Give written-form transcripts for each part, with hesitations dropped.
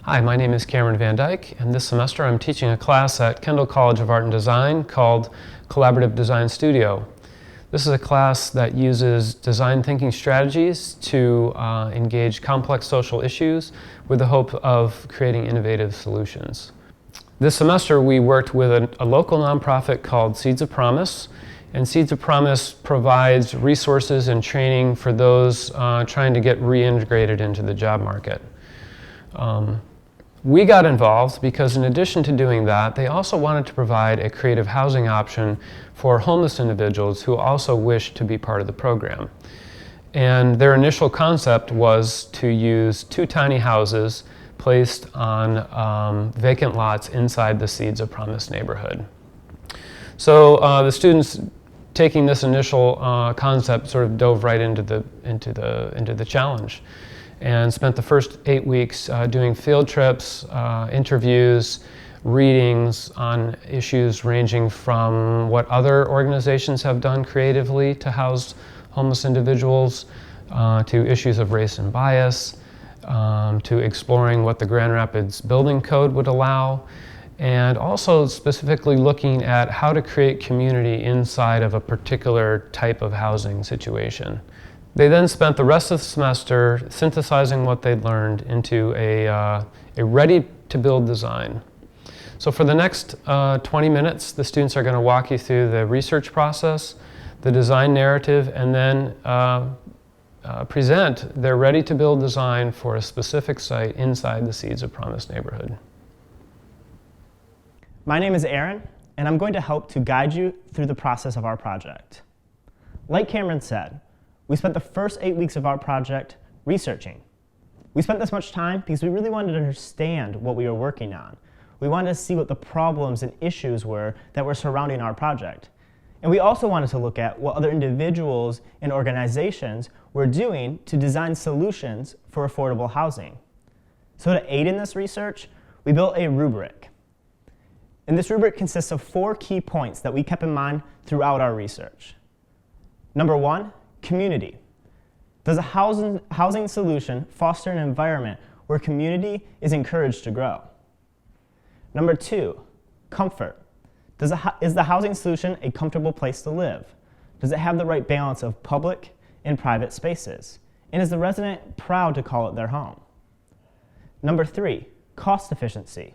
Hi, my name is Cameron Van Dyke, and this semester I'm teaching a class at Kendall College of Art and Design called Collaborative Design Studio. This is a class that uses design thinking strategies to engage complex social issues with the hope of creating innovative solutions. This semester we worked with a local nonprofit called Seeds of Promise, and Seeds of Promise provides resources and training for those trying to get reintegrated into the job market. We got involved because in addition to doing that, they also wanted to provide a creative housing option for homeless individuals who also wished to be part of the program. And their initial concept was to use 2 tiny houses placed on vacant lots inside the Seeds of Promise neighborhood. So the students taking this initial concept sort of dove right into the challenge, and spent the first 8 weeks doing field trips, interviews, readings on issues ranging from what other organizations have done creatively to house homeless individuals, to issues of race and bias, to exploring what the Grand Rapids Building Code would allow, and also specifically looking at how to create community inside of a particular type of housing situation. They then spent the rest of the semester synthesizing what they'd learned into a ready-to-build design. So for the next 20 minutes, the students are going to walk you through the research process, the design narrative, and then present their ready-to-build design for a specific site inside the Seeds of Promise neighborhood. My name is Aaron, and I'm going to help to guide you through the process of our project. Like Cameron said, we spent the first 8 weeks of our project researching. We spent this much time because we really wanted to understand what we were working on. We wanted to see what the problems and issues were that were surrounding our project. And we also wanted to look at what other individuals and organizations were doing to design solutions for affordable housing. So to aid in this research, we built a rubric. And this rubric consists of 4 key points that we kept in mind throughout our research. Number 1, community. Does a housing solution foster an environment where community is encouraged to grow? Number 2, comfort. Is the housing solution a comfortable place to live? Does it have the right balance of public and private spaces? And is the resident proud to call it their home? Number 3, cost efficiency.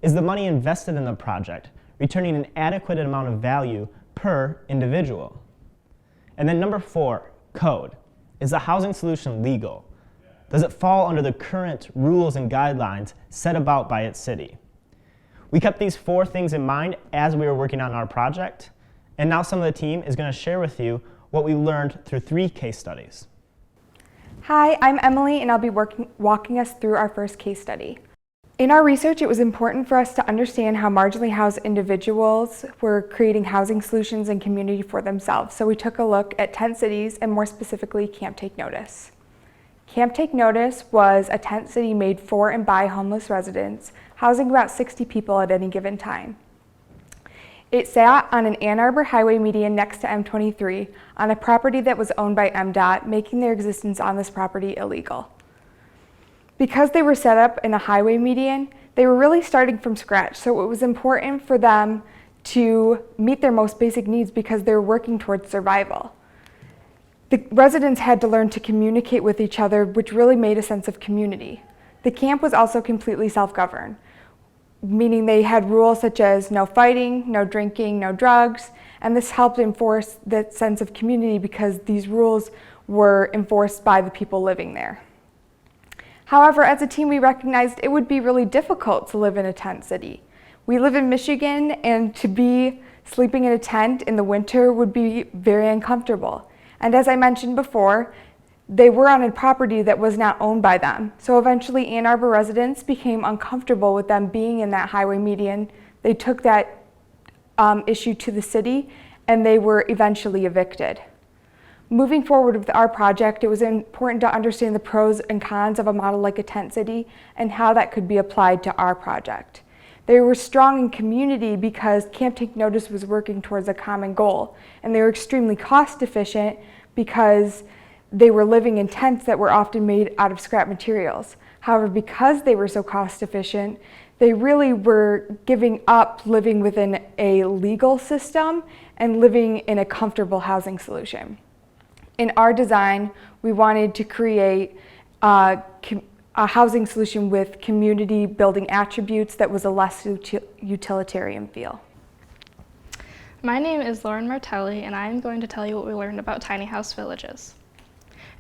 Is the money invested in the project returning an adequate amount of value per individual? And then number 4, code. Is the housing solution legal? Does it fall under the current rules and guidelines set about by its city? We kept these 4 things in mind as we were working on our project, and now some of the team is going to share with you what we learned through 3 case studies. Hi, I'm Emily, and I'll be walking us through our first case study. In our research, it was important for us to understand how marginally housed individuals were creating housing solutions and community for themselves. So we took a look at tent cities, and more specifically, Camp Take Notice. Camp Take Notice was a tent city made for and by homeless residents, housing about 60 people at any given time. It sat on an Ann Arbor highway median next to M23 on a property that was owned by MDOT, making their existence on this property illegal. Because they were set up in a highway median, they were really starting from scratch, so it was important for them to meet their most basic needs because they were working towards survival. The residents had to learn to communicate with each other, which really made a sense of community. The camp was also completely self-governed, meaning they had rules such as no fighting, no drinking, no drugs, and this helped enforce that sense of community because these rules were enforced by the people living there. However, as a team, we recognized it would be really difficult to live in a tent city. We live in Michigan, and to be sleeping in a tent in the winter would be very uncomfortable. And as I mentioned before, they were on a property that was not owned by them. So eventually Ann Arbor residents became uncomfortable with them being in that highway median. They took that issue to the city, and they were eventually evicted. Moving forward with our project, it was important to understand the pros and cons of a model like a tent city and how that could be applied to our project. They were strong in community because Camp Take Notice was working towards a common goal, and they were extremely cost efficient because they were living in tents that were often made out of scrap materials. However, because they were so cost efficient, they really were giving up living within a legal system and living in a comfortable housing solution. In our design, we wanted to create a housing solution with community building attributes that was a less utilitarian feel. My name is Lauren Martelli, and I am going to tell you what we learned about tiny house villages.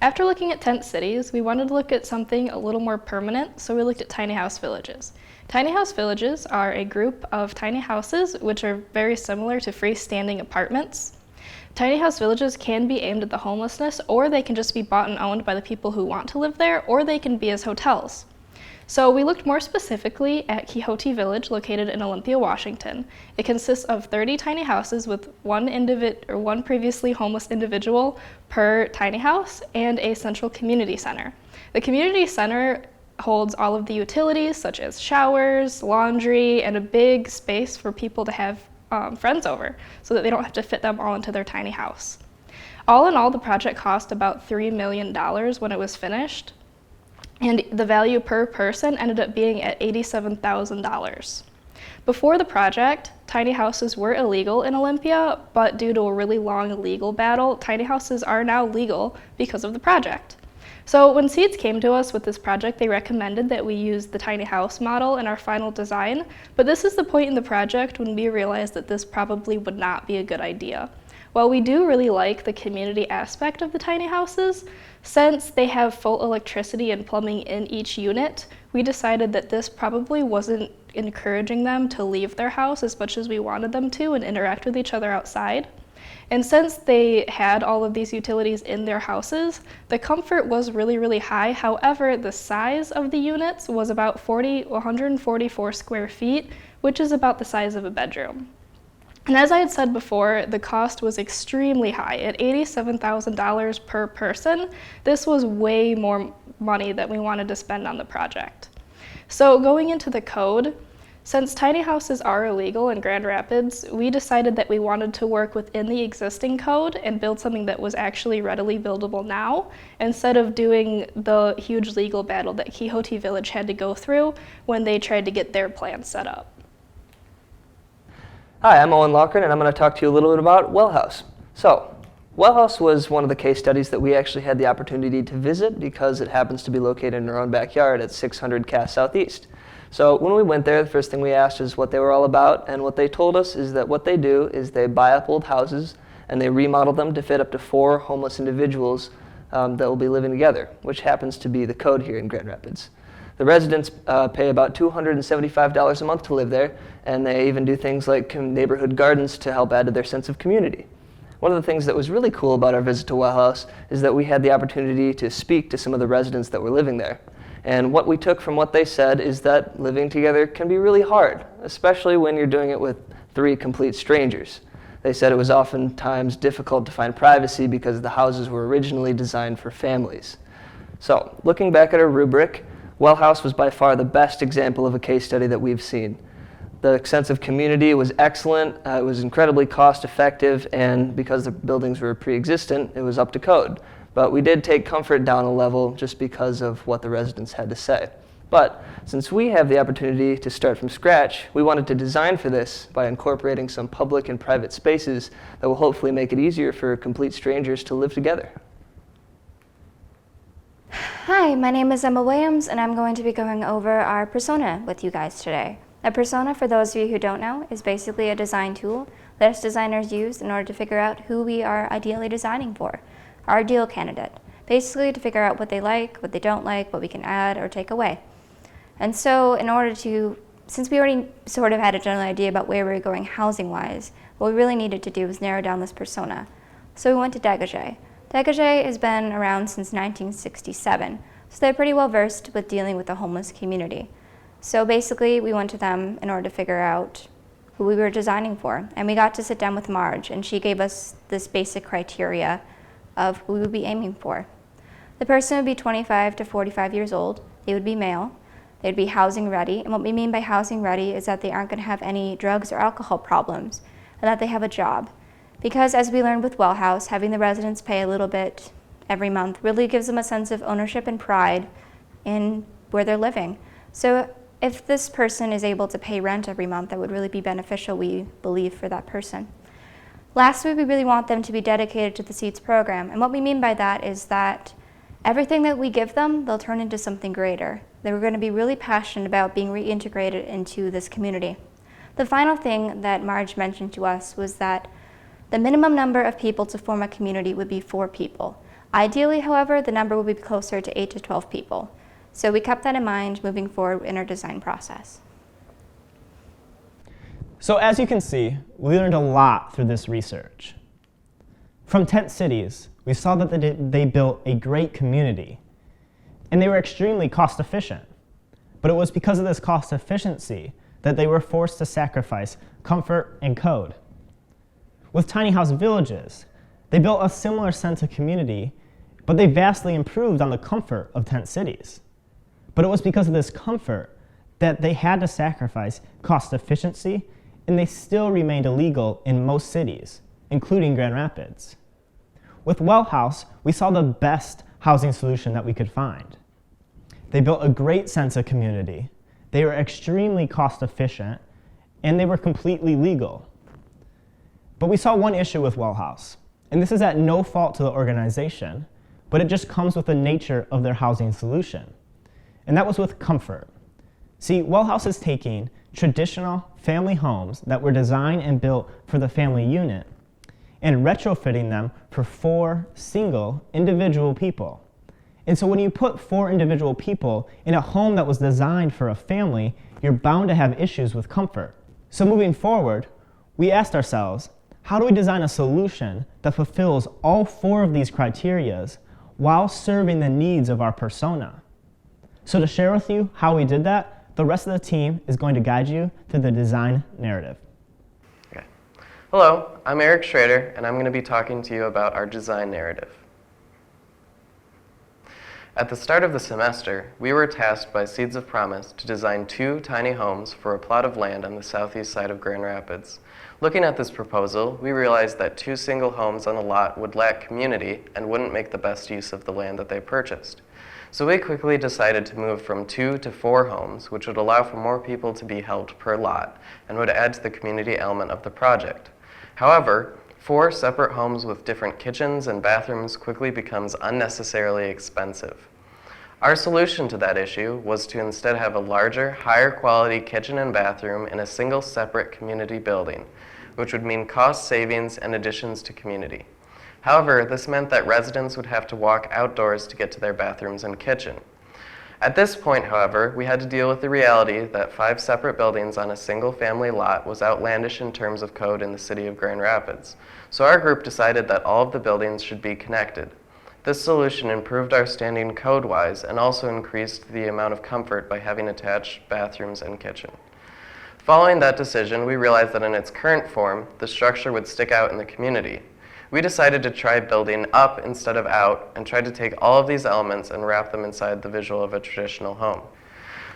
After looking at tent cities, we wanted to look at something a little more permanent, so we looked at tiny house villages. Tiny house villages are a group of tiny houses which are very similar to freestanding apartments. Tiny house villages can be aimed at the homelessness, or they can just be bought and owned by the people who want to live there, or they can be as hotels. So we looked more specifically at Quixote Village, located in Olympia, Washington. It consists of 30 tiny houses with one previously homeless individual per tiny house and a central community center. The community center holds all of the utilities such as showers, laundry, and a big space for people to have friends over so that they don't have to fit them all into their tiny house. All in all, the project cost about $3 million when it was finished, and the value per person ended up being at $87,000. Before the project, tiny houses were illegal in Olympia, but due to a really long legal battle, tiny houses are now legal because of the project. So when Seeds came to us with this project, they recommended that we use the tiny house model in our final design, but this is the point in the project when we realized that this probably would not be a good idea. While we do really like the community aspect of the tiny houses, since they have full electricity and plumbing in each unit, we decided that this probably wasn't encouraging them to leave their house as much as we wanted them to and interact with each other outside. And since they had all of these utilities in their houses, the comfort was really, really high. However, the size of the units was about 144 square feet, which is about the size of a bedroom. And as I had said before, the cost was extremely high. At $87,000 per person, this was way more money that we wanted to spend on the project. So going into the code, since tiny houses are illegal in Grand Rapids, we decided that we wanted to work within the existing code and build something that was actually readily buildable now, instead of doing the huge legal battle that Quixote Village had to go through when they tried to get their plan set up. Hi, I'm Owen Loughran, and I'm going to talk to you a little bit about Well House. So, Well House was one of the case studies that we actually had the opportunity to visit because it happens to be located in our own backyard at 600 Cass Southeast. So when we went there, the first thing we asked is what they were all about, and what they told us is that what they do is they buy up old houses and they remodel them to fit up to 4 homeless individuals that will be living together, which happens to be the code here in Grand Rapids. The residents pay about $275 a month to live there, and they even do things like neighborhood gardens to help add to their sense of community. One of the things that was really cool about our visit to Well House is that we had the opportunity to speak to some of the residents that were living there. And what we took from what they said is that living together can be really hard, especially when you're doing it with 3 complete strangers. They said it was oftentimes difficult to find privacy because the houses were originally designed for families. So, looking back at our rubric, Well House was by far the best example of a case study that we've seen. The sense of community was excellent, it was incredibly cost effective, and because the buildings were pre-existent, it was up to code. But we did take comfort down a level just because of what the residents had to say. But since we have the opportunity to start from scratch, we wanted to design for this by incorporating some public and private spaces that will hopefully make it easier for complete strangers to live together. Hi, my name is Emma Williams, and I'm going to be going over our persona with you guys today. A persona, for those of you who don't know, is basically a design tool that us designers use in order to figure out who we are ideally designing for. Our ideal candidate, basically to figure out what they like, what they don't like, what we can add or take away. And so since we already sort of had a general idea about where we were going housing-wise, what we really needed to do was narrow down this persona. So we went to Dégagé. Dégagé has been around since 1967, so they're pretty well versed with dealing with the homeless community. So basically, we went to them in order to figure out who we were designing for. And we got to sit down with Marge, and she gave us this basic criteria of who we would be aiming for. The person would be 25 to 45 years old. They would be male. They'd be housing ready. And what we mean by housing ready is that they aren't going to have any drugs or alcohol problems, and that they have a job. Because as we learned with Well House, having the residents pay a little bit every month really gives them a sense of ownership and pride in where they're living. So if this person is able to pay rent every month, that would really be beneficial, we believe, for that person. Lastly, we really want them to be dedicated to the SEEDS program. And what we mean by that is that everything that we give them, they'll turn into something greater. They're going to be really passionate about being reintegrated into this community. The final thing that Marge mentioned to us was that the minimum number of people to form a community would be 4 people. Ideally, however, the number would be closer to 8 to 12 people. So we kept that in mind moving forward in our design process. So as you can see, we learned a lot through this research. From Tent Cities, we saw that they built a great community, and they were extremely cost efficient. But it was because of this cost efficiency that they were forced to sacrifice comfort and code. With Tiny House Villages, they built a similar sense of community, but they vastly improved on the comfort of Tent Cities. But it was because of this comfort that they had to sacrifice cost efficiency, and they still remained illegal in most cities, including Grand Rapids. With Well House, we saw the best housing solution that we could find. They built a great sense of community, they were extremely cost efficient, and they were completely legal. But we saw one issue with Well House, and this is at no fault to the organization, but it just comes with the nature of their housing solution. And that was with comfort. See, Well House is taking traditional family homes that were designed and built for the family unit and retrofitting them for 4 single individual people. And so when you put 4 individual people in a home that was designed for a family, you're bound to have issues with comfort. So moving forward, we asked ourselves, how do we design a solution that fulfills all 4 of these criteria while serving the needs of our persona? So to share with you how we did that, the rest of the team is going to guide you through the design narrative. Okay. Hello, I'm Eric Schrader, and I'm going to be talking to you about our design narrative. At the start of the semester, we were tasked by Seeds of Promise to design 2 tiny homes for a plot of land on the southeast side of Grand Rapids. Looking at this proposal, we realized that 2 single homes on the lot would lack community and wouldn't make the best use of the land that they purchased. So we quickly decided to move from 2 to 4 homes, which would allow for more people to be helped per lot and would add to the community element of the project. However, 4 separate homes with different kitchens and bathrooms quickly becomes unnecessarily expensive. Our solution to that issue was to instead have a larger, higher quality kitchen and bathroom in a single separate community building, which would mean cost savings and additions to community. However, this meant that residents would have to walk outdoors to get to their bathrooms and kitchen. At this point, however, we had to deal with the reality that 5 separate buildings on a single family lot was outlandish in terms of code in the city of Grand Rapids. So our group decided that all of the buildings should be connected. This solution improved our standing code-wise and also increased the amount of comfort by having attached bathrooms and kitchen. Following that decision, we realized that in its current form, the structure would stick out in the community. We decided to try building up instead of out and tried to take all of these elements and wrap them inside the visual of a traditional home.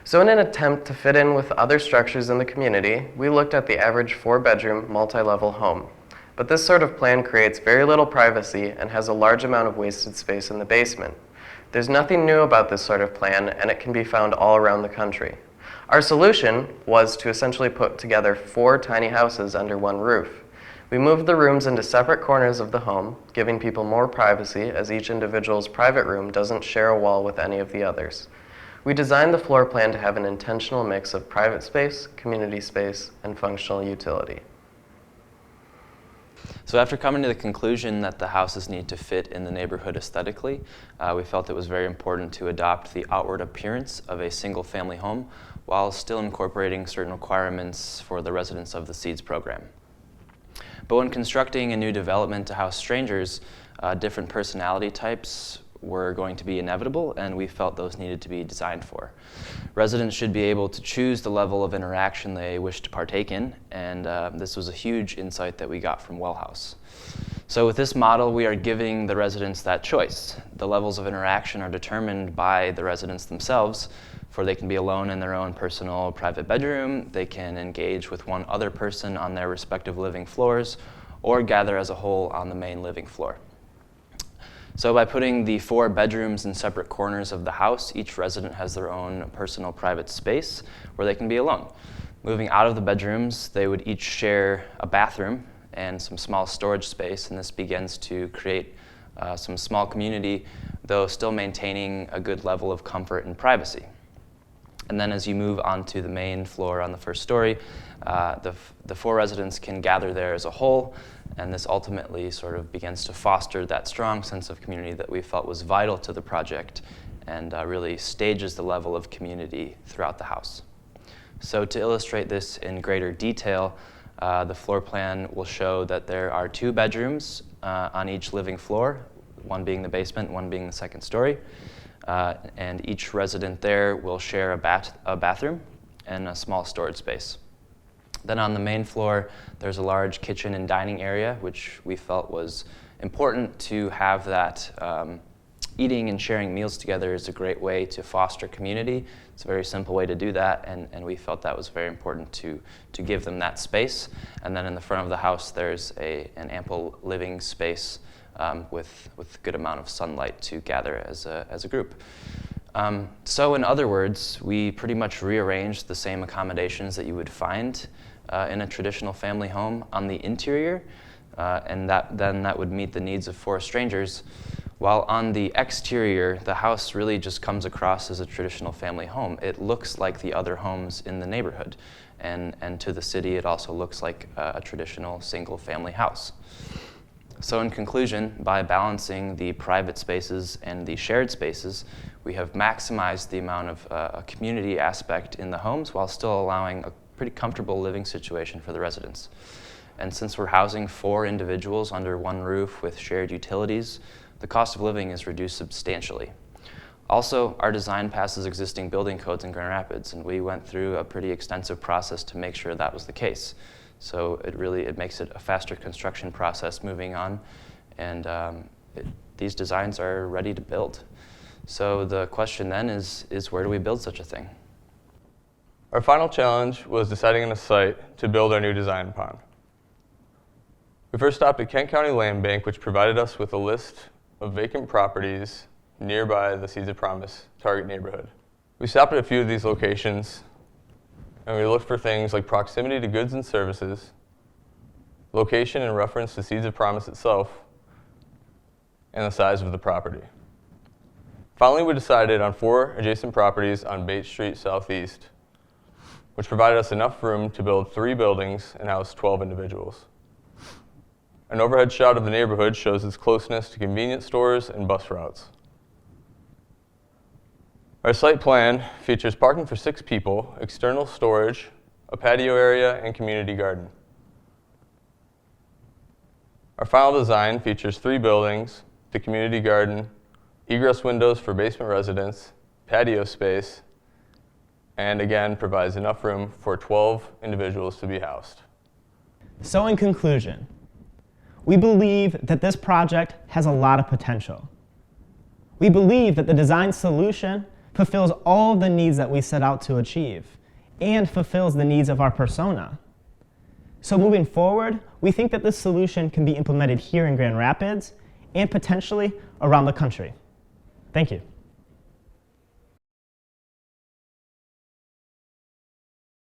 So in an attempt to fit in with other structures in the community, we looked at the average 4-bedroom, multi-level home. But this sort of plan creates very little privacy and has a large amount of wasted space in the basement. There's nothing new about this sort of plan, and it can be found all around the country. Our solution was to essentially put together 4 tiny houses under one roof. We moved the rooms into separate corners of the home, giving people more privacy as each individual's private room doesn't share a wall with any of the others. We designed the floor plan to have an intentional mix of private space, community space, and functional utility. So after coming to the conclusion that the houses need to fit in the neighborhood aesthetically, we felt it was very important to adopt the outward appearance of a single-family home while still incorporating certain requirements for the residents of the SEEDS program. But when constructing a new development to house strangers, different personality types were going to be inevitable, and we felt those needed to be designed for. Residents should be able to choose the level of interaction they wish to partake in, and this was a huge insight that we got from Well House. So with this model, we are giving the residents that choice. The levels of interaction are determined by the residents themselves, for they can be alone in their own personal private bedroom, they can engage with one other person on their respective living floors, or gather as a whole on the main living floor. So by putting the 4 bedrooms in separate corners of the house, each resident has their own personal private space where they can be alone. Moving out of the bedrooms, they would each share a bathroom and some small storage space, and this begins to create some small community, though still maintaining a good level of comfort and privacy. And then as you move onto the main floor on the first story, the 4 residents can gather there as a whole, and this ultimately sort of begins to foster that strong sense of community that we felt was vital to the project and really stages the level of community throughout the house. So to illustrate this in greater detail, the floor plan will show that there are 2 bedrooms on each living floor, one being the basement, one being the second story. And each resident there will share a bathroom and a small storage space. Then on the main floor, there's a large kitchen and dining area, which we felt was important to have that eating and sharing meals together is a great way to foster community. It's a very simple way to do that, and we felt that was very important to give them that space. And then in the front of the house, there's an ample living space with a good amount of sunlight to gather as a group. So in other words, we pretty much rearranged the same accommodations that you would find in a traditional family home on the interior, and that would meet the needs of 4 strangers. While on the exterior, the house really just comes across as a traditional family home. It looks like the other homes in the neighborhood, and to the city, it also looks like a traditional single-family house. So in conclusion, by balancing the private spaces and the shared spaces, we have maximized the amount of a community aspect in the homes while still allowing a pretty comfortable living situation for the residents. And since we're housing 4 individuals under one roof with shared utilities, the cost of living is reduced substantially. Also, our design passes existing building codes in Grand Rapids, and we went through a pretty extensive process to make sure that was the case. So it makes it a faster construction process moving on, and these designs are ready to build. So the question then is where do we build such a thing? Our final challenge was deciding on a site to build our new design upon. We first stopped at Kent County Land Bank, which provided us with a list of vacant properties nearby the Seeds of Promise target neighborhood. We stopped at a few of these locations, and we looked for things like proximity to goods and services, location in reference to Seeds of Promise itself, and the size of the property. Finally, we decided on 4 adjacent properties on Bates Street Southeast, which provided us enough room to build 3 buildings and house 12 individuals. An overhead shot of the neighborhood shows its closeness to convenience stores and bus routes. Our site plan features parking for 6 people, external storage, a patio area, and community garden. Our final design features 3 buildings, the community garden, egress windows for basement residents, patio space, and again provides enough room for 12 individuals to be housed. So in conclusion, we believe that this project has a lot of potential. We believe that the design solution fulfills all of the needs that we set out to achieve and fulfills the needs of our persona. So moving forward, we think that this solution can be implemented here in Grand Rapids and potentially around the country. Thank you.